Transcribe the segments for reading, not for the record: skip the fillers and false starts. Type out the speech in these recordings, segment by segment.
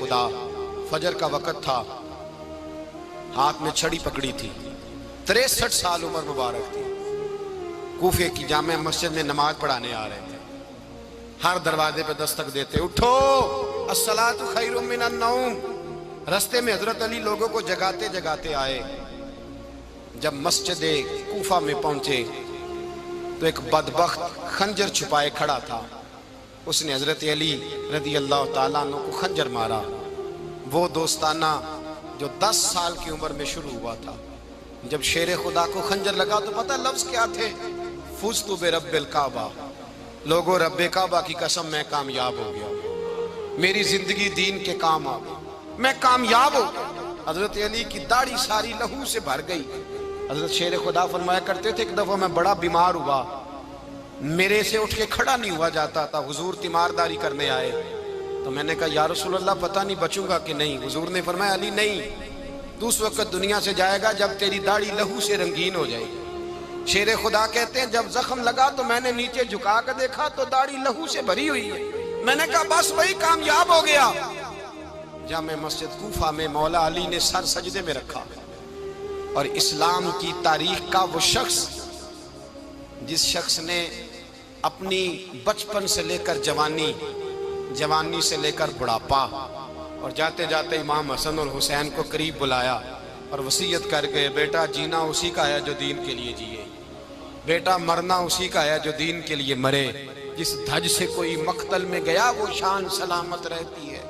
خدا، فجر کا وقت تھا، ہاتھ میں چھڑی پکڑی تھی، 63 سال عمر مبارک تھی، کوفے کی جامع مسجد میں نماز پڑھانے آ رہے تھے۔ ہر دروازے پہ دستک دیتے، اٹھو الصلاۃ خیر من النوم۔ رستے میں حضرت علی لوگوں کو جگاتے جگاتے آئے۔ جب مسجد کوفہ میں پہنچے تو ایک بدبخت خنجر چھپائے کھڑا تھا، اس نے حضرت علی رضی اللہ تعالیٰ عنہ کو خنجر مارا۔ وہ دوستانہ جو 10 سال کی عمر میں شروع ہوا تھا، جب شیر خدا کو خنجر لگا تو پتہ لفظ کیا تھے؟ فزت برب الکعبہ، لوگوں رب کعبہ کی قسم میں کامیاب ہو گیا، میری زندگی دین کے کام آ گئی، میں کامیاب ہو گیا۔ حضرت علی کی داڑھی ساری لہو سے بھر گئی۔ حضرت شیر خدا فرمایا کرتے تھے، ایک دفعہ میں بڑا بیمار ہوا، میرے سے اٹھ کے کھڑا نہیں ہوا جاتا تھا، حضور تیمارداری کرنے آئے تو میں نے کہا یا رسول اللہ پتہ نہیں بچوں گا کہ نہیں۔ حضور نے فرمایا علی نہیں، تو اس وقت دنیا سے جائے گا جب تیری داڑھی لہو سے رنگین ہو جائے گی۔ شیر خدا کہتے ہیں جب زخم لگا تو میں نے نیچے جھکا کر دیکھا تو داڑھی لہو سے بھری ہوئی ہے، میں نے کہا بس وہی کامیاب ہو گیا۔ جامع مسجد کوفہ میں مولا علی نے سر سجدے میں رکھا، اور اسلام کی تاریخ کا وہ شخص جس شخص نے اپنی بچپن سے لے کر جوانی، جوانی سے لے کر بڑھاپا، اور جاتے جاتے امام حسن اور حسین کو قریب بلایا اور وصیت کر گئے، بیٹا جینا اسی کا ہے جو دین کے لیے جیے، بیٹا مرنا اسی کا ہے جو دین کے لیے مرے، جس دھج سے کوئی مقتل میں گیا وہ شان سلامت رہتی ہے،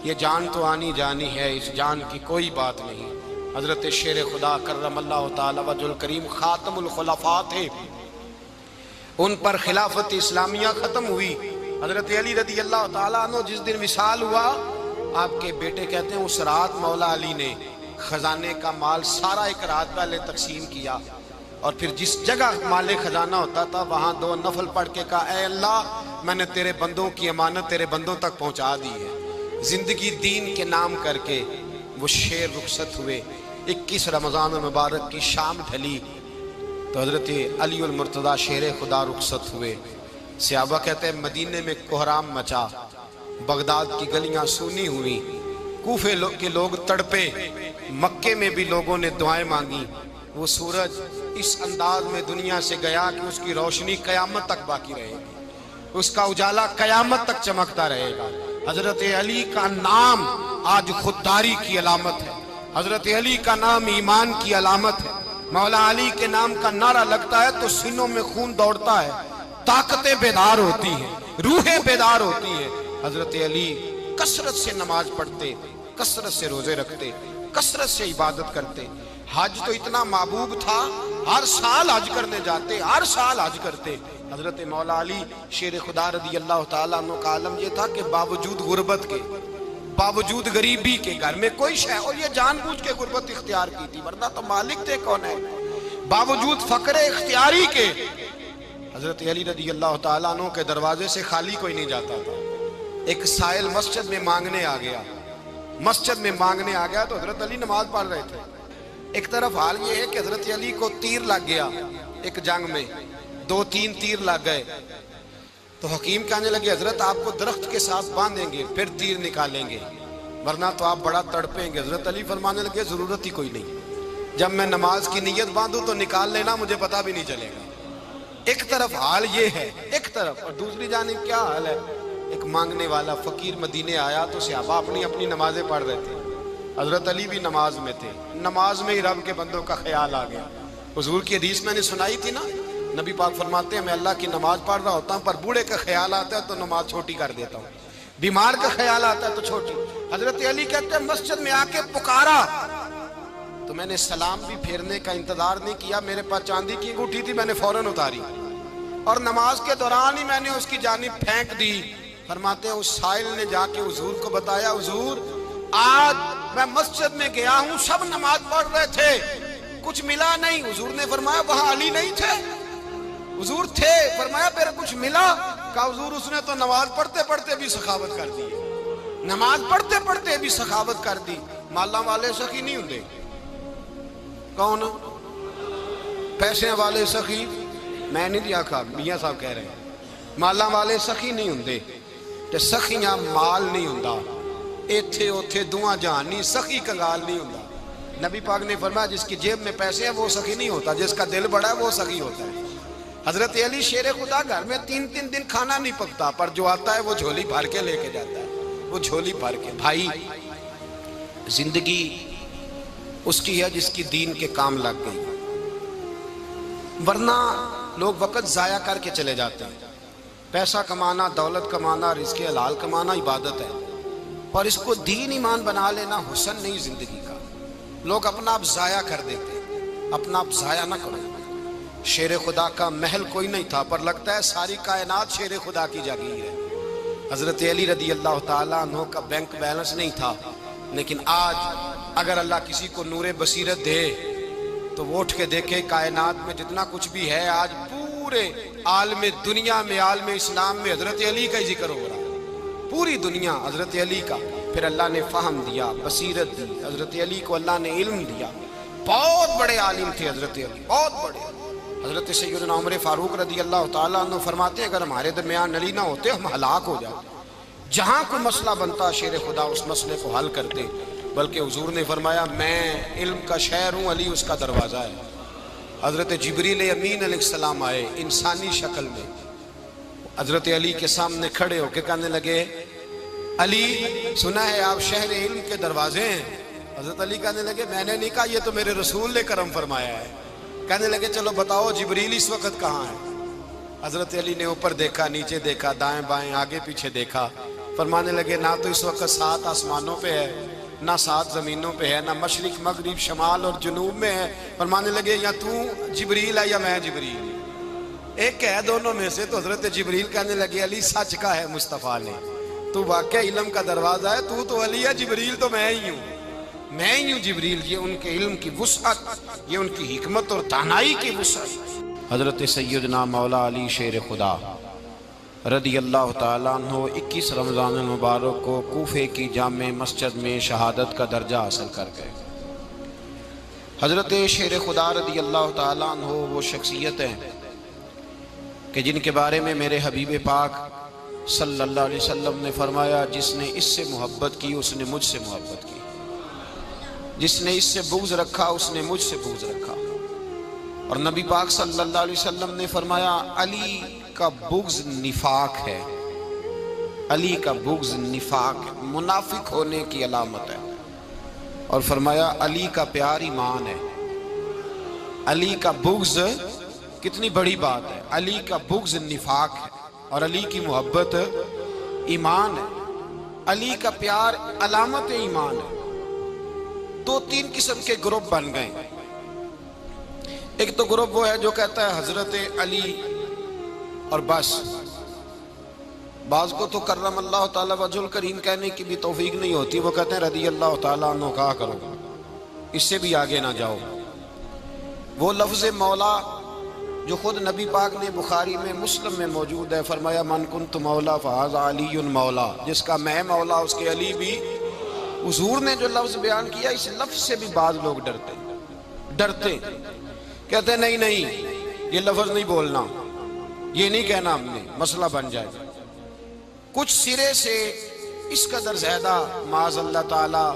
یہ جان تو آنی جانی ہے، اس جان کی کوئی بات نہیں۔ حضرت شیر خدا کرم اللہ تعالی وجہ الکریم خاتم الخلفاء تھے، ان پر خلافت اسلامیہ ختم ہوئی۔ حضرت علی رضی اللہ تعالیٰ عنہ جس دن وصال ہوا، آپ کے بیٹے کہتے ہیں اس رات مولا علی نے خزانے کا مال سارا ایک رات پہلے تقسیم کیا، اور پھر جس جگہ مال خزانہ ہوتا تھا وہاں 2 نفل پڑھ کے کہا اے اللہ میں نے تیرے بندوں کی امانت تیرے بندوں تک پہنچا دی ہے۔ زندگی دین کے نام کر کے وہ شیر رخصت ہوئے۔ 21 رمضان المبارک کی شام ڈھلی تو حضرت علی المرتضیٰ شیر خدا رخصت ہوئے۔ صحابہ کہتے ہیں مدینے میں کوہرام مچا، بغداد کی گلیاں سونی ہوئی، کوفے کے لوگ تڑپے، مکے میں بھی لوگوں نے دعائیں مانگی۔ وہ سورج اس انداز میں دنیا سے گیا کہ اس کی روشنی قیامت تک باقی رہے گی، اس کا اجالا قیامت تک چمکتا رہے گا۔ حضرت علی کا نام آج خودداری کی علامت ہے، حضرت علی کا نام ایمان کی علامت ہے۔ مولا علی کے نام کا نعرہ لگتا ہے تو سینوں میں خون دوڑتا ہے، طاقتیں بیدار ہوتی ہیں، روحیں بیدار ہوتی ہیں۔ حضرت علی کثرت سے نماز پڑھتے، کثرت سے روزے رکھتے، کثرت سے عبادت کرتے۔ حج تو اتنا محبوب تھا، ہر سال حج کرنے جاتے، ہر سال حج کرتے۔ حضرت مولا علی شیر خدا رضی اللہ تعالیٰ عنہ کا عالم یہ تھا کہ باوجود غربت کے، باوجود غریبی کے، گھر میں کوئی شے، اور یہ جان بوجھ کے غربت اختیار کی تھی ورنہ تو مالک تھے کون ہے، باوجود فقر اختیاری کے حضرت علی رضی اللہ تعالیٰ عنہ کے دروازے سے خالی کوئی نہیں جاتا تھا۔ ایک سائل مسجد میں مانگنے آ گیا، مسجد میں مانگنے آ گیا تو حضرت علی نماز پڑھ رہے تھے۔ ایک طرف حال یہ ہے کہ حضرت علی کو تیر لگ گیا، ایک جنگ میں 2-3 تیر لگ گئے تو حکیم کہنے لگے حضرت آپ کو درخت کے ساتھ باندھیں گے پھر تیر نکالیں گے ورنہ تو آپ بڑا تڑپیں گے۔ حضرت علی فرمانے لگے ضرورت ہی کوئی نہیں، جب میں نماز کی نیت باندھوں تو نکال لینا، مجھے پتہ بھی نہیں چلے گا۔ ایک طرف حال یہ ہے، ایک طرف، اور دوسری جانب کیا حال ہے؟ ایک مانگنے والا فقیر مدینے آیا تو صحابہ اپنی اپنی نمازیں پڑھ رہے تھے، حضرت علی بھی نماز میں تھے، نماز میں ہی رب کے بندوں کا خیال آ گیا۔ حضور کی حدیث میں نے سنائی تھی نا، نبی پاک فرماتے ہیں میں اللہ کی نماز پڑھ رہا ہوتا ہوں پر بوڑھے کا خیال آتا ہے تو نماز چھوٹی کر دیتا ہوں، بیمار کا خیال آتا ہے تو چھوٹی۔ حضرت علی کہتے ہیں مسجد میں آ کے پکارا تو میں نے سلام بھی پھیرنے کا انتظار نہیں کیا، میرے پاس چاندی کی انگوٹھی تھی، میں نے فوراً اتاری اور نماز کے دوران ہی میں نے اس کی جانب پھینک دی۔ فرماتے ہیں اس سائل نے جا کے حضور کو بتایا حضور آج میں مسجد میں گیا ہوں، سب نماز پڑھ رہے تھے، کچھ ملا نہیں۔ حضور نے فرمایا وہاں علی نہیں تھے؟ حضور تھے۔ فرمایا پھر کچھ ملا؟ کہا حضور اس نے تو نماز پڑھتے پڑھتے بھی سخاوت کر دی، نماز پڑھتے پڑھتے بھی سخاوت کر دی۔ مالاں والے سخی نہیں ہوندے، کون؟ پیسے والے سخی میں نہیں دیا کھا، میاں صاحب کہہ رہے ہیں مالاں والے سخی نہیں ہوندے، تے سخیاں مال نہیں ہوندا، ایتھے اوتھے دعا جہان نہیں، سخی کنگال نہیں ہوتا۔ نبی پاک نے فرمایا جس کی جیب میں پیسے ہیں وہ سخی نہیں ہوتا، جس کا دل بڑا ہے وہ سخی ہوتا ہے۔ حضرت علی شیر خدا گھر میں 3 دن کھانا نہیں پکتا، پر جو آتا ہے وہ جھولی بھر کے لے کے جاتا ہے، وہ جھولی بھر کے۔ بھائی زندگی اس کی ہے جس کی دین کے کام لگ گئی، ورنہ لوگ وقت ضائع کر کے چلے جاتے ہیں۔ پیسہ کمانا، دولت کمانا، رزق حلال کمانا عبادت ہے، پر اس کو دین ایمان بنا لینا حسن نہیں زندگی کا۔ لوگ اپنا آپ ضائع کر دیتے ہیں، اپنا آپ ضائع نہ کرو۔ شیر خدا کا محل کوئی نہیں تھا، پر لگتا ہے ساری کائنات شیر خدا کی جاگیر ہے۔ حضرت علی رضی اللہ تعالیٰ عنہ کا بینک بیلنس نہیں تھا، لیکن آج اگر اللہ کسی کو نور بصیرت دے تو وہ اٹھ کے دیکھے کائنات میں جتنا کچھ بھی ہے، آج پورے عالم دنیا میں، عالم اسلام میں حضرت علی کا ہی ذکر ہو رہا ہے، پوری دنیا حضرت علی کا۔ پھر اللہ نے فہم دیا، بصیرت دی، حضرت علی کو اللہ نے علم دیا۔ بہت بڑے عالم تھے حضرت علی، بہت بڑے۔ حضرت سیدنا عمر فاروق رضی اللہ تعالیٰ عنہ فرماتے ہیں اگر ہمارے درمیان علی نہ ہوتے ہم ہلاک ہو جاتے، جہاں کوئی مسئلہ بنتا شیر خدا اس مسئلے کو حل کرتے، بلکہ حضور نے فرمایا میں علم کا شہر ہوں، علی اس کا دروازہ ہے۔ حضرت جبریل امین علیہ السلام آئے انسانی شکل میں، حضرت علی کے سامنے کھڑے ہو کے کہنے لگے علی سنا ہے آپ شہر علم کے دروازے ہیں۔ حضرت علی کہنے لگے میں نے نہیں کہا، یہ تو میرے رسول نے کرم فرمایا ہے۔ کہنے لگے چلو بتاؤ جبریل اس وقت کہاں ہے؟ حضرت علی نے اوپر دیکھا، نیچے دیکھا، دائیں بائیں آگے پیچھے دیکھا، فرمانے لگے نہ تو اس وقت 7 آسمانوں پہ ہے، نہ 7 زمینوں پہ ہے، نہ مشرق مغرب شمال اور جنوب میں ہے۔ فرمانے لگے یا تو جبریل ہے یا میں جبریل، ایک ہے دونوں میں سے۔ تو حضرت جبریل کہنے لگے علی سچ کا ہے مصطفیٰ نے، تو واقعہ علم کا دروازہ ہے، تو علی ہے، جبریل تو میں ہی ہوں، میں ہی ہوں جبریل۔ یہ ان کے علم کی وسعت، یہ ان کی حکمت اور دانائی کی وسعت۔ حضرت سیدنا مولا علی شیر خدا رضی اللہ تعالیٰ عنہ 21 رمضان المبارک کو کوفے کی جامع مسجد میں شہادت کا درجہ حاصل کر گئے۔ حضرت شیر خدا رضی اللہ تعالیٰ عنہ وہ شخصیت ہیں کہ جن کے بارے میں میرے حبیب پاک صلی اللہ علیہ وسلم نے فرمایا جس نے اس سے محبت کی اس نے مجھ سے محبت کی، جس نے اس سے بغض رکھا اس نے مجھ سے بغض رکھا۔ اور نبی پاک صلی اللہ علیہ وسلم نے فرمایا علی کا بغض نفاق ہے، علی کا بغض نفاق ہے، منافق ہونے کی علامت ہے۔ اور فرمایا علی کا پیار ایمان ہے، علی کا بغض کتنی بڑی بات ہے، علی کا بغض نفاق ہے اور علی کی محبت ایمان ہے، علی کا پیار علامت ایمان ہے۔ 2-3 قسم کے گروپ بن گئے۔ ایک تو گروپ وہ ہے جو کہتا ہے حضرت علی اور بس، بعض کو تو کرم اللہ تعالیٰ وجہ الکریم کہنے کی بھی توفیق نہیں ہوتی، وہ کہتے ہیں رضی اللہ تعالیٰ عنہ کہا کرو، اس سے بھی آگے نہ جاؤ۔ وہ لفظ مولا جو خود نبی پاک نے بخاری میں مسلم میں موجود ہے، فرمایا من کنت مولا فہذا علی مولا، جس کا میں مولا اس کے علی بھی۔ حضور نے جو لفظ بیان کیا اس لفظ سے بھی بعض لوگ ڈرتے کہتے ہیں نہیں یہ لفظ نہیں بولنا، یہ نہیں کہنا ہم نے، مسئلہ بن جائے۔ کچھ سرے سے اس قدر زیادہ معاذ اللہ تعالیٰ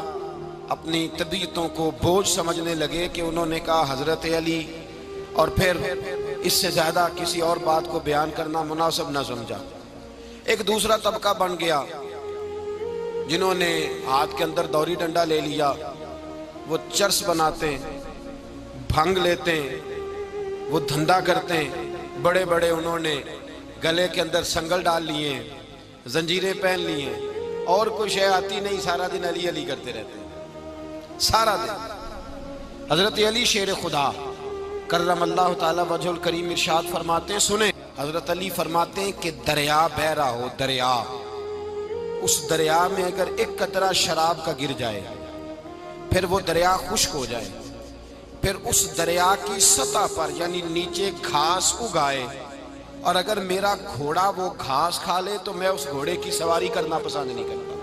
اپنی طبیعتوں کو بوجھ سمجھنے لگے کہ انہوں نے کہا حضرت علی، اور پھر اس سے زیادہ کسی اور بات کو بیان کرنا مناسب نہ سمجھا۔ ایک دوسرا طبقہ بن گیا جنہوں نے ہاتھ کے اندر دوری ڈنڈا لے لیا، وہ چرس بناتے ہیں، بھنگ لیتے ہیں، وہ دھندا کرتے ہیں، بڑے بڑے انہوں نے گلے کے اندر سنگل ڈال لیے ہیں، زنجیریں پہن لی ہیں، اور کوئی شے آتی نہیں، سارا دن علی علی کرتے رہتے ہیں سارا دن۔ حضرت علی شیر خدا کرم اللہ تعالیٰ وجہ الکریم ارشاد فرماتے ہیں، سنیں، حضرت علی فرماتے ہیں کہ دریا بہ رہا ہو، دریا، اس دریا میں اگر ایک قطرہ شراب کا گر جائے پھر وہ دریا خشک ہو جائے، پھر اس دریا کی سطح پر یعنی نیچے گھاس اگائے، اور اگر میرا گھوڑا وہ گھاس کھا لے تو میں اس گھوڑے کی سواری کرنا پسند نہیں کرتا۔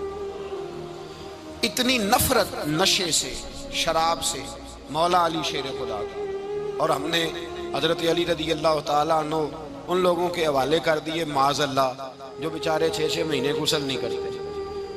اتنی نفرت نشے سے، شراب سے مولا علی شیر خدا کا۔ اور ہم نے حضرت علی رضی اللہ تعالیٰ عنہ ان لوگوں کے حوالے کر دیے معاذ اللہ جو بیچارے 6 مہینے غسل نہیں کرتے،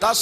10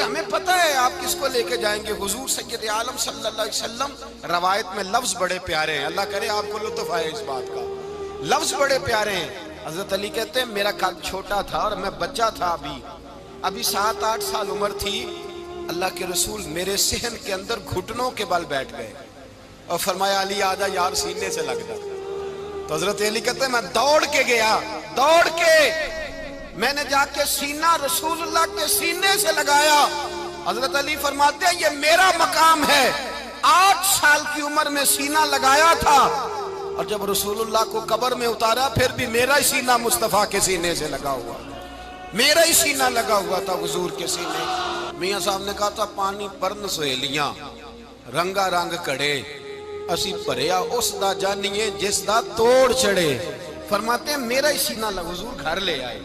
ہمیں پتہ ہے آپ کس کو لے کے جائیں گے، حضور سید عالم صلی اللہ علیہ وسلم۔ روایت میں لفظ بڑے پیارے ہیں، اللہ کرے آپ کو لطف آئے اس بات کا، لفظ بڑے پیارے ہیں۔ حضرت علی کہتے ہیں میرا قد چھوٹا تھا اور میں بچہ تھا، ابھی 7-8 سال عمر تھی، اللہ کے رسول میرے صحن کے اندر گھٹنوں کے بل بیٹھ گئے اور فرمایا علی آجا یار سینے سے لگ جا۔ تو حضرت علی کہتے ہیں میں دوڑ کے گیا، دوڑ کے میں نے جا کے سینہ رسول اللہ کے سینے سے لگایا۔ حضرت علی فرماتے ہیں یہ میرا مقام ہے، 8 سال کی عمر میں سینہ لگایا تھا، اور جب رسول اللہ کو قبر میں اتارا پھر بھی میرا ہی سینہ مصطفیٰ کے سینے سے لگا ہوا، میرا ہی سینہ لگا ہوا تھا حضور کے سینے۔ میاں صاحب نے کہا تھا پانی پرن سہیلیاں رنگا رنگ کڑے، اسی پریا اس دا جانیے جس دا توڑ چڑے۔ فرماتے ہیں میرا ہی سینہ لگا، حضور گھر لے آئے۔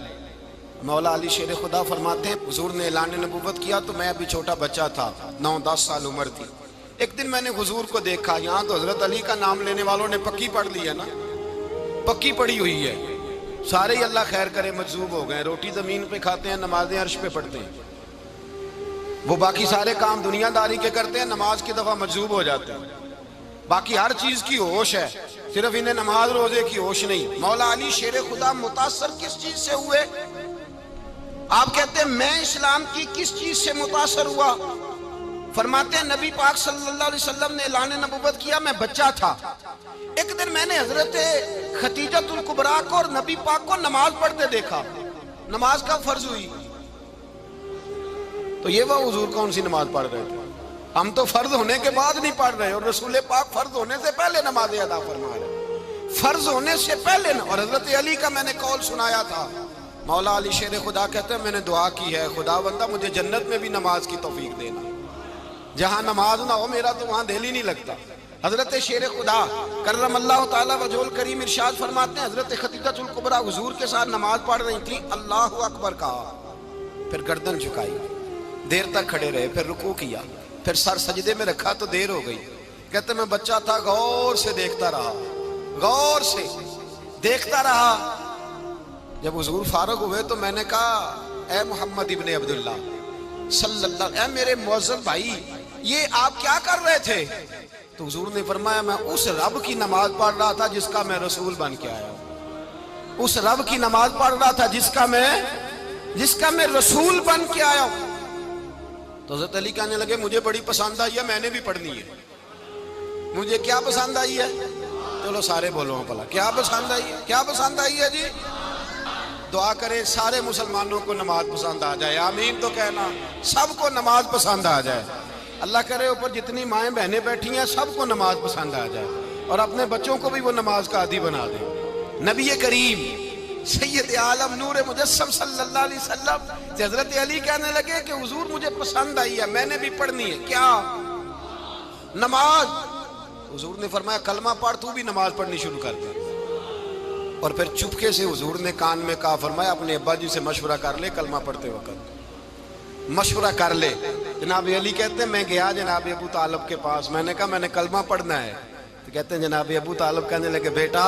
مولا علی شیر خدا فرماتے ہیں حضور نے اعلان نبوت کیا تو میں ابھی چھوٹا بچہ تھا، 9-10 سال عمر تھی۔ ایک دن میں نے حضور کو دیکھا، یہاں تو حضرت علی کا نام لینے والوں نے پکی پڑھ لی ہے نا، پکی پڑھی ہوئی ہے، سارے ہی اللہ خیر کرے مجذوب ہو گئے، روٹی زمین پہ کھاتے ہیں، نمازیں عرش پہ پڑھتے ہیں، وہ باقی سارے کام دنیا داری کے کرتے ہیں، نماز کی دفعہ مجذوب ہو جاتے ہیں، باقی ہر چیز کی ہوش ہے، صرف انہیں نماز روزے کی ہوش نہیں۔ مولا علی شیر خدا متاثر کس چیز سے ہوئے؟ آپ کہتے ہیں میں اسلام کی کس چیز سے متاثر ہوا؟ فرماتے ہیں نبی پاک صلی اللہ علیہ وسلم نے اعلان نبوت کیا، میں بچہ تھا، ایک دن میں نے حضرت خدیجۃ الکبریٰ کو اور نبی پاک کو نماز پڑھتے دیکھا، نماز کا فرض ہوئی، تو یہ وہ حضور کون سی نماز پڑھ رہے تھے؟ ہم تو فرض ہونے کے بعد نہیں پڑھ رہے، اور رسول پاک فرض ہونے سے پہلے نماز ادا فرما رہے، فرض ہونے سے پہلے۔ اور حضرت علی کا میں نے قول سنایا تھا، مولا علی شیر خدا کہتے ہیں میں نے دعا کی ہے خدا بندہ مجھے جنت میں بھی نماز کی توفیق دینا، جہاں نماز نہ ہو میرا تو وہاں دل ہی نہیں لگتا۔ حضرت شیر خدا کرم اللہ تعالیٰ وجہ الکریم ارشاد فرماتے ہیں حضرت خدیجۃ الکبریٰ حضور کے ساتھ نماز پڑھ رہی تھیں، اللہ اکبر کہا، پھر گردن جھکائی، دیر تک کھڑے رہے، پھر رکوع کیا، پھر سر سجدے میں رکھا تو دیر ہو گئی۔ کہتے میں بچہ تھا، غور سے دیکھتا رہا، غور سے دیکھتا رہا۔ جب حضور فارغ ہوئے تو میں نے کہا اے محمد ابن عبداللہ صلی اللہ، اے میرے معزز بھائی یہ آپ کیا کر رہے تھے؟ تو حضور نے فرمایا میں اس رب کی نماز پڑھ رہا تھا جس کا میں رسول بن کے آیا ہوں، اس رب کی نماز پڑھ رہا تھا جس کا میں رسول بن کے آیا ہوں۔ تو حضرت علی کہنے لگے مجھے بڑی پسند آئی ہے، میں نے بھی پڑھنی ہے۔ مجھے کیا پسند آئی ہے؟ چلو سارے بولو پلا، کیا پسند آئی ہے؟ کیا پسند آئی ہے جی؟ دعا کرے سارے مسلمانوں کو نماز پسند آ جائے، آمین تو کہنا، سب کو نماز پسند آ جائے۔ اللہ کرے اوپر جتنی مائیں بہنیں بیٹھی ہیں سب کو نماز پسند آ جائے، اور اپنے بچوں کو بھی وہ نماز کا عادی بنا دیں۔ نبی کریم سید عالم نور مجسم صلی اللہ علیہ وسلم سے حضرت علی کہنے لگے کہ حضور مجھے پسند آئی ہے، میں نے بھی پڑھنی ہے، کیا؟ نماز۔ حضور نے فرمایا کلمہ پڑھ، تو بھی نماز پڑھنی شروع کر دے۔ اور پھر چپکے سے حضور نے کان میں کہا، فرمایا اپنے ابا جی سے مشورہ کر لے، کلمہ پڑھتے وقت مشورہ کر لے۔ جناب علی کہتے ہیں میں گیا جناب ابو طالب کے پاس، میں نے کہا میں نے کلمہ پڑھنا ہے، تو کہتے ہیں جناب ابو طالب کہنے لگے بیٹا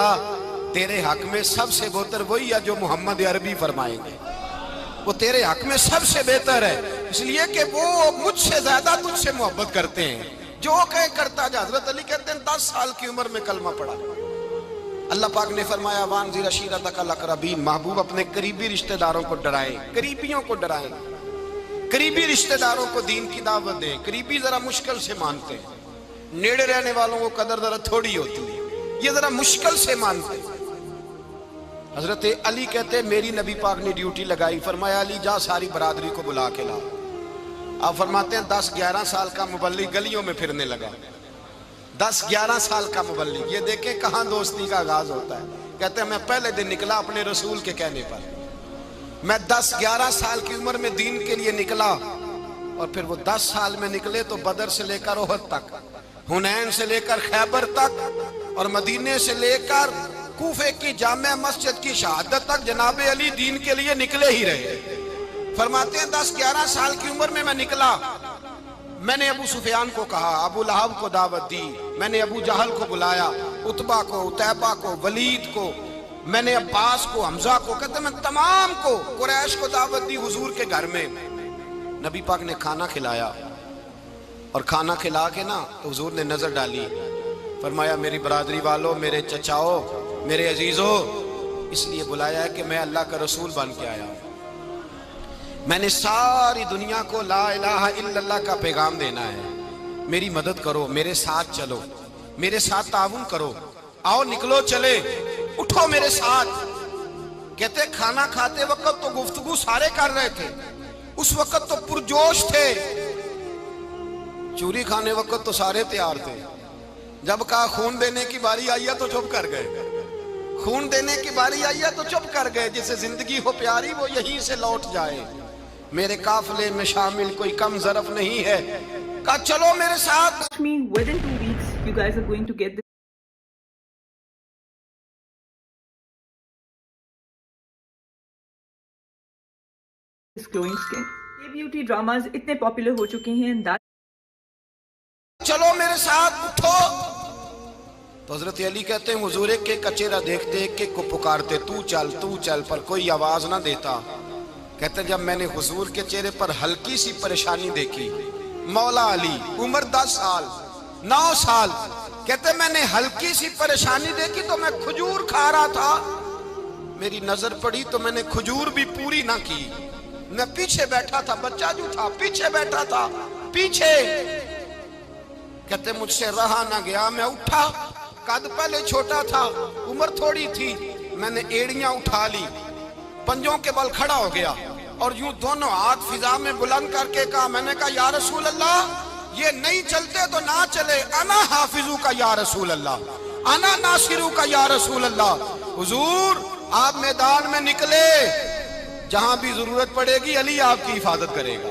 تیرے حق میں سب سے بہتر وہی ہے جو محمد عربی فرمائیں گے، وہ تیرے حق میں سب سے بہتر ہے، اس لیے کہ وہ مجھ سے زیادہ تجھ سے محبت کرتے ہیں، جو کہے کرتا جا۔ حضرت علی کہتے ہیں 10 سال کی عمر میں کلمہ پڑھا۔ اللہ پاک نے فرمایا وانذر عشیرتک الاقربین، محبوب اپنے قریبی رشتہ داروں کو ڈرائیں، قریبیوں کو ڈرائیں، قریبی رشتہ داروں کو دین کی دعوت دیں۔ قریبی ذرا مشکل سے مانتے ہیں، نیڑے رہنے والوں کو قدر ذرا تھوڑی ہوتی ہے، یہ ذرا مشکل سے مانتے ہیں۔ حضرت علی کہتے ہیں میری نبی پاک نے ڈیوٹی لگائی، فرمایا علی جا ساری برادری کو بلا کے لا۔ آپ فرماتے ہیں 10-11 سال کا مبلغ گلیوں میں پھرنے لگا، 10-11 سال کا مبلغ، یہ دیکھیں کہاں دوستی کا آغاز ہوتا ہے۔ کہتے ہیں میں پہلے دن نکلا اپنے رسول کے کہنے پر، میں 10-11 سال کی عمر میں دین کے لیے نکلا، اور پھر وہ 10 سال میں نکلے تو بدر سے لے کر احد تک، حنین سے لے کر خیبر تک، اور مدینے سے لے کر کوفے کی جامع مسجد کی شہادت تک جناب علی دین کے لیے نکلے ہی رہے۔ فرماتے ہیں 10-11 سال کی عمر میں نکلا، میں نے ابو سفیان کو کہا، ابو لہب کو دعوت دی، میں نے ابو جہل کو بلایا، عتبہ کو، عتیبہ کو، ولید کو، میں نے عباس کو، حمزہ کو، کہتے میں تمام کو، قریش کو دعوت دی حضور کے گھر میں۔ نبی پاک نے کھانا کھلایا اور کھانا کھلا کے نا تو حضور نے نظر ڈالی، فرمایا میری برادری والوں، میرے چچاؤ، میرے عزیزوں، اس لیے بلایا ہے کہ میں اللہ کا رسول بن کے آیا ہوں، میں نے ساری دنیا کو لا الہ الا اللہ کا پیغام دینا ہے، میری مدد کرو، میرے ساتھ چلو، میرے ساتھ تعاون کرو، آؤ نکلو چلے، اٹھو میرے ساتھ۔ کہتے کھانا کھاتے وقت تو گفتگو سارے کر رہے تھے، اس وقت تو پرجوش تھے، چوری کھانے وقت تو سارے تیار تھے، جب کہا خون دینے کی باری آئی ہے تو چپ کر گئے، خون دینے کی باری آئی ہے تو چپ کر گئے، جسے زندگی ہو پیاری وہ یہیں سے لوٹ جائے، میرے قافلے میں شامل کوئی کم ظرف نہیں ہے، کہا چلو میرے ساتھ۔ Within 2 weeks you guys are going to get this glowing skin. یہ بیوٹی ڈراماز اتنے پاپولر ہو چکے ہیں چلو میرے ساتھ اٹھو، تو حضرت علی کہتے ہیں حضور ایک ایک کا چہرہ دیکھتے ایک ایک کو پکارتے تو چل، پر کوئی آواز نہ دیتا۔ کہتے ہیں جب میں نے حضور کے چہرے پر ہلکی سی پریشانی دیکھی، مولا علی عمر 10 سال 9 سال، کہتے ہیں میں نے ہلکی سی پریشانی دیکھی تو میں کھجور کھا رہا تھا، میری نظر پڑی تو میں نے کھجور بھی پوری نہ کی، میں پیچھے بیٹھا تھا، بچہ جو تھا پیچھے بیٹھا تھا، پیچھے۔ کہتے مجھ سے رہا نہ گیا، میں اٹھا، قد پہلے چھوٹا تھا، عمر تھوڑی تھی، میں نے ایڑیاں اٹھا لی، پنجوں کے بل کھڑا ہو گیا اور یوں دونوں ہاتھ فضا میں بلند کر کے کہا، میں نے کہا یا رسول اللہ یہ نہیں چلتے تو نہ چلے، انا حافظو کا یا رسول اللہ، انا ناصرو کا یا رسول اللہ۔ حضور آپ میدان میں نکلے، جہاں بھی ضرورت پڑے گی علی آپ کی حفاظت کرے گا،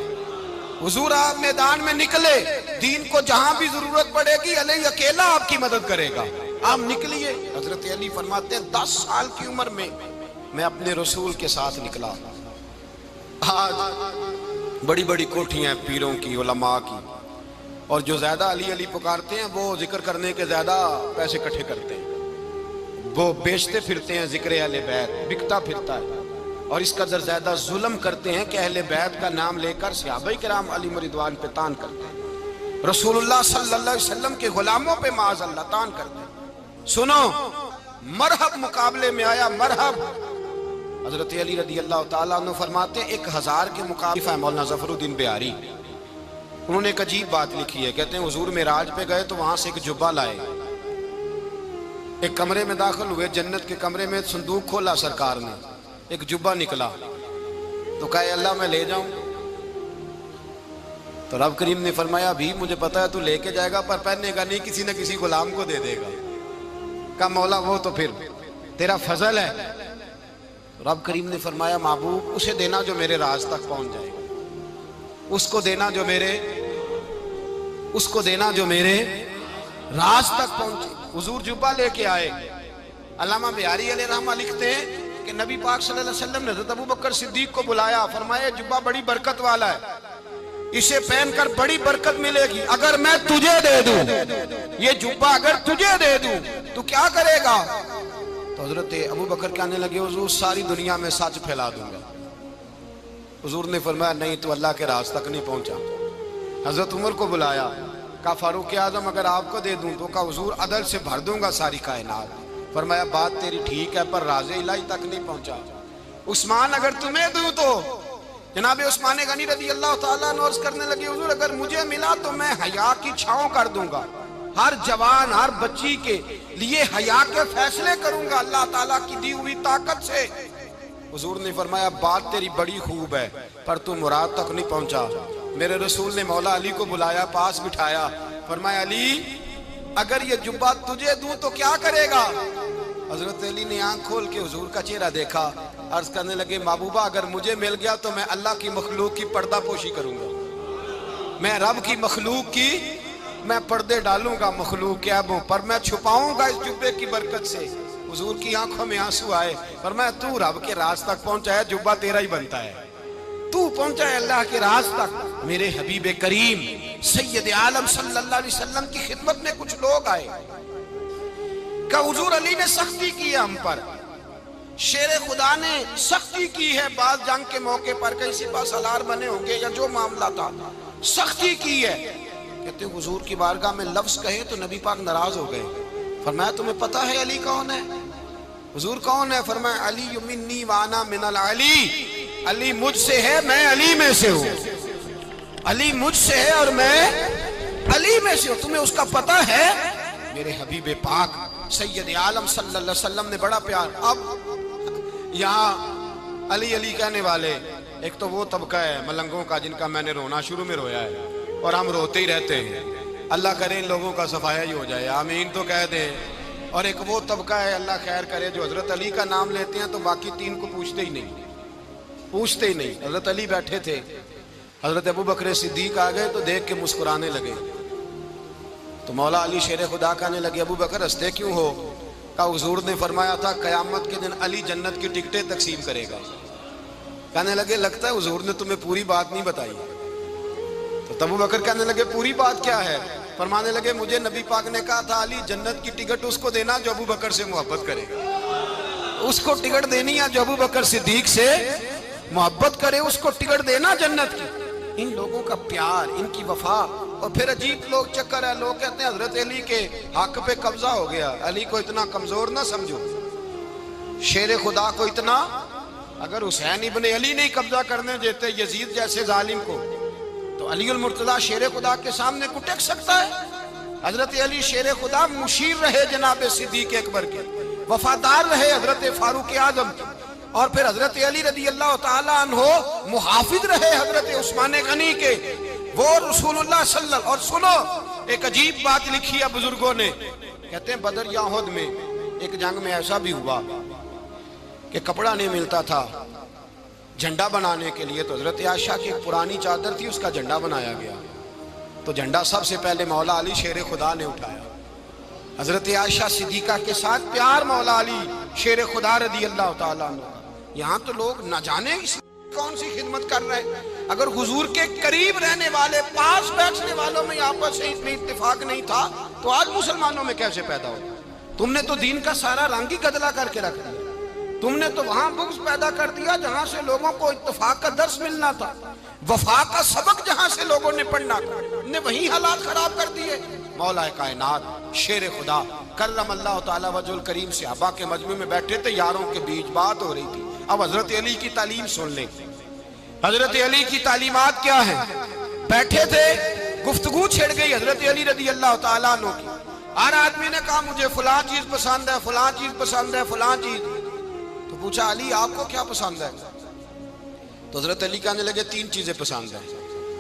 حضور آپ میدان میں نکلے، دین کو جہاں بھی ضرورت پڑے گی علی اکیلا آپ کی مدد کرے گا، آپ نکلیے۔ حضرت علی فرماتے ہیں 10 سال کی عمر میں میں اپنے رسول کے ساتھ نکلا۔ آج بڑی بڑی کوٹھیاں ہیں پیروں کی، علماء کی، اور جو زیادہ علی علی پکارتے ہیں وہ ذکر کرنے کے زیادہ پیسے اکٹھے کرتے ہیں، وہ بیچتے پھرتے ہیں ذکر اہل بیت، بکتا پھرتا ہے، اور اس قدر زیادہ ظلم کرتے ہیں کہ اہل بیت کا نام لے کر صحابہ کرام علی رضوان پہ تان کرتے ہیں، رسول اللہ صلی اللہ علیہ وسلم کے غلاموں پہ معاذ اللہ تان کرتے ہیں۔ سنو مرحب مقابلے میں آیا، مرحب۔ حضرت علی رضی اللہ تعالیٰ عنہ فرماتے ہیں 1000 کے مقابلے مولانا ظفر الدین بہاری، انہوں نے ایک عجیب بات لکھی ہے، کہتے ہیں حضور معراج پہ گئے تو وہاں سے ایک جبہ لائے، ایک کمرے میں داخل ہوئے، جنت کے کمرے میں صندوق کھولا سرکار نے، ایک جبہ نکلا تو کہا اللہ میں لے جاؤں، تو رب کریم نے فرمایا بھی مجھے پتا ہے تو لے کے جائے گا پر پہننے گا نہیں، کسی نہ کسی غلام کو دے دے گا۔ کہا مولا وہ تو پھر تیرا فضل ہے۔ رب کریم نے فرمایا محبوب اسے دینا جو میرے راز تک پہنچ جائے گا، اس کو دینا جو میرے راز تک پہنچے۔ حضور جبہ لے کے آئے۔ علامہ بہاری علیہ رحمہ لکھتے ہیں کہ نبی پاک صلی اللہ علیہ وسلم نے حضرت ابوبکر صدیق کو بلایا، فرمایا جبہ بڑی برکت والا ہے، اسے پہن کر بڑی برکت ملے گی، اگر میں تجھے دے دوں یہ جبہ، اگر تجھے دے دوں تو کیا کرے گا؟ تو حضرت ابوبکر کہنے لگے حضور ساری دنیا میں سچ پھیلا دوں گا۔ حضور نے فرمایا نہیں تو اللہ کے راز تک نہیں پہنچا۔ حضرت عمر کو بلایا، کہا فاروق اعظم اگر آپ کو دے دوں تو کہا حضور عدل سے بھر دوں گا ساری کائنات۔ فرمایا بات تیری ٹھیک ہے پر راز الہی تک نہیں پہنچا۔ عثمان اگر تمہیں دوں تو جناب عثمان غنی رضی اللہ تعالیٰ عنہ عرض کرنے لگے حضور اگر مجھے ملا تو میں حیا کی چھاؤں کر دوں گا، ہر جوان ہر بچی کے لیے حیا کے فیصلے کروں گا اللہ تعالیٰ کی دی ہوئی طاقت سے۔ حضور نے فرمایا بات تیری بڑی خوب ہے پر تو مراد تک نہیں پہنچا۔ میرے رسول نے مولا علی کو بلایا، پاس بٹھایا، فرمایا علی اگر یہ جبہ تجھے دوں تو کیا کرے گا؟ حضرت علی نے آنکھ کھول کے حضور کا چہرہ دیکھا، عرض کرنے لگے محبوبہ اگر مجھے مل گیا تو میں اللہ کی مخلوق کی پردہ پوشی کروں گا، میں رب کی مخلوق کی میں پردے ڈالوں گا مخلوق کے عیبوں پر، میں چھپاؤں گا اس جبے کی برکت سے۔ حضور کی آنکھوں میں آنسو آئے، فرمایا تو رب کے راز تک پہنچا ہے، جبہ تیرا ہی بنتا ہے، تو پہنچا ہے اللہ کے راز تک۔ میرے حبیب کریم سید عالم صلی اللہ علیہ وسلم کی خدمت میں کچھ لوگ آئے کہ حضور علی نے سختی کی ہے ہم پر، شیر خدا نے سختی کی ہے بعض جنگ کے موقع پر، کہیں سپہ سالار بنے ہوں گے یا جو معاملہ تھا، سختی کی ہے. کہتے ہیں حضور کی بارگاہ میں لفظ کہے تو نبی پاک ناراض ہو گئے. فرمایا تمہیں پتہ ہے علی کون ہے؟ حضور کون ہے؟ فرمایا علی منی وانا من العلی، علی مجھ سے ہے میں علی میں سے ہوں. علی مجھ سے ہے اور میں علی میں سے ہوں. تمہیں اس کا پتہ ہے؟ میرے حبیب پاک سید عالم صلی اللہ علیہ وسلم نے بڑا پیار. اب یہاں علی علی کہنے والے ایک تو وہ طبقہ ہے ملنگوں کا جن کا میں نے رونا شروع میں رویا ہے اور ہم روتے ہی رہتے ہیں. اللہ کرے ان لوگوں کا صفایا ہی ہو جائے، آمین تو کہہ دیں. اور ایک وہ طبقہ ہے اللہ خیر کرے جو حضرت علی کا نام لیتے ہیں تو باقی تین کو پوچھتے ہی نہیں. حضرت علی بیٹھے تھے، حضرت ابو بکر صدیق آ گئے تو دیکھ کے مسکرانے لگے. تو مولا علی شیر خدا کہنے لگے ابو بکر ہنستے کیوں ہو؟ کہا حضور نے فرمایا تھا قیامت کے دن علی جنت کی ٹکٹیں تقسیم کرے گا. کہنے لگے لگتا ہے حضور نے تمہیں پوری بات نہیں بتائی. تو ابو بکر کہنے لگے پوری بات کیا ہے؟ فرمانے لگے مجھے نبی پاک نے کہا تھا علی جنت کی ٹکٹ اس کو دینا جو ابو بکر سے محبت کرے گا. اس کو ٹکٹ دینی ہے جو ابو بکر صدیق سے محبت کرے، اس کو ٹکٹ دینا جنت کی. ان لوگوں کا پیار، ان کی وفا. اور پھر عجیب لوگ چکر ہے، لوگ کہتے ہیں حضرت علی کے حق پہ قبضہ ہو گیا. علی کو اتنا کمزور نہ سمجھو، شیر خدا کو اتنا. اگر حسین ابن علی نہیں قبضہ کرنے دیتے یزید جیسے ظالم کو تو علی المرتضیٰ شیر خدا کے سامنے کو ٹک سکتا ہے؟ حضرت علی شیر خدا مشیر رہے جناب صدیق اکبر کے، وفادار رہے حضرت فاروق اعظم کے، اور پھر حضرت علی رضی اللہ تعالیٰ عنہ محافظ رہے حضرت عثمان غنی کے. وہ رسول اللہ صلی اللہ. اور سنو ایک عجیب بات لکھی ہے بزرگوں نے، کہتے ہیں بدر یا احد میں ایک جنگ میں ایسا بھی ہوا کہ کپڑا نہیں ملتا تھا جھنڈا بنانے کے لیے، تو حضرت عائشہ کی ایک پرانی چادر تھی اس کا جھنڈا بنایا گیا. تو جھنڈا سب سے پہلے مولا علی شیر خدا نے اٹھایا. حضرت عائشہ صدیقہ کے ساتھ پیار مولا علی شیر خدا رضی اللہ تعالیٰ عنہ. یہاں تو لوگ نہ جانے کون سی خدمت کر رہے ہیں. اگر حضور کے قریب رہنے والے پاس بیٹھنے والوں میں آپس سے اتنی اتفاق نہیں تھا تو آج مسلمانوں میں کیسے پیدا ہو؟ تم نے تو دین کا سارا رنگ ہی گدلا کر کے رکھ دیا. تم نے تو وہاں بغض پیدا کر دیا جہاں سے لوگوں کو اتفاق کا درس ملنا تھا، وفا کا سبق جہاں سے لوگوں نے پڑھنا تھا، نے وہی حالات خراب کر دیے. مولا کائنات شیر خدا کرم اللہ تعالیٰ وجہ الکریم صحابہ کے مجمع میں بیٹھے تھے، یاروں کے بیچ بات ہو رہی تھی. اب حضرت علی کی تعلیم سن لیں. حضرت علی کی تعلیمات کیا ہیں؟ بیٹھے تھے، گفتگو چھڑ گئی حضرت علی رضی اللہ تعالیٰ عنہ کی. ہر آدمی نے کہا مجھے فلاں چیز پسند ہے، فلاں چیز پسند ہے، فلاں چیز. تو پوچھا علی آپ کو کیا پسند ہے؟ تو حضرت علی کہنے لگے تین چیزیں پسند ہیں.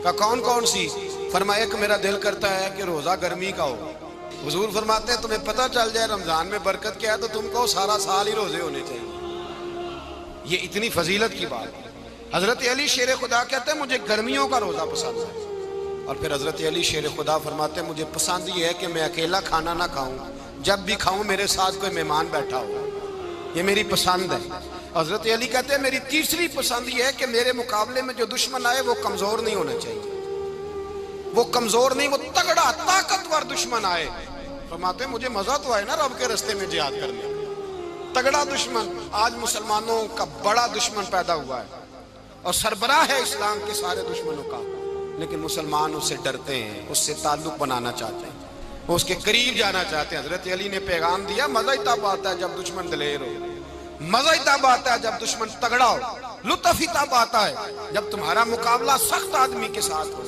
کہا کون کون سی؟ فرمایا ایک میرا دل کرتا ہے کہ روزہ گرمی کا ہو. حضور فرماتے ہیں تمہیں پتہ چل جائے رمضان میں برکت کیا ہے تو تم کو سارا سال ہی روزے ہونے چاہیے. یہ اتنی فضیلت کی بات ہے. حضرت علی شیر خدا کہتے ہیں مجھے گرمیوں کا روزہ پسند ہے. اور پھر حضرت علی شیر خدا فرماتے ہیں مجھے پسند یہ ہے کہ میں اکیلا کھانا نہ کھاؤں، جب بھی کھاؤں میرے ساتھ کوئی مہمان بیٹھا ہو. یہ میری پسند ہے. حضرت علی کہتے ہیں میری تیسری پسند یہ ہے کہ میرے مقابلے میں جو دشمن آئے وہ کمزور نہیں ہونا چاہیے. وہ کمزور نہیں، وہ تگڑا طاقتور دشمن آئے. فرماتے ہیں مجھے مزہ تو آئے نا رب کے رستے میں جہاد کرنے. تگڑا دشمن. آج مسلمانوں کا بڑا دشمن پیدا ہوا ہے اور سربراہ ہے اسلام کے سارے دشمنوں کا، لیکن مسلمان اس سے ڈرتے ہیں، اس سے تعلق بنانا چاہتے ہیں، وہ اس کے قریب جانا چاہتے ہیں. حضرت علی نے پیغام دیا مزہ ہی تب آتا ہے جب دشمن دلیر ہو، مزہ ہی تب آتا ہے جب دشمن تگڑا ہو، لطف ہی تب آتا ہے جب تمہارا مقابلہ سخت آدمی کے ساتھ ہو.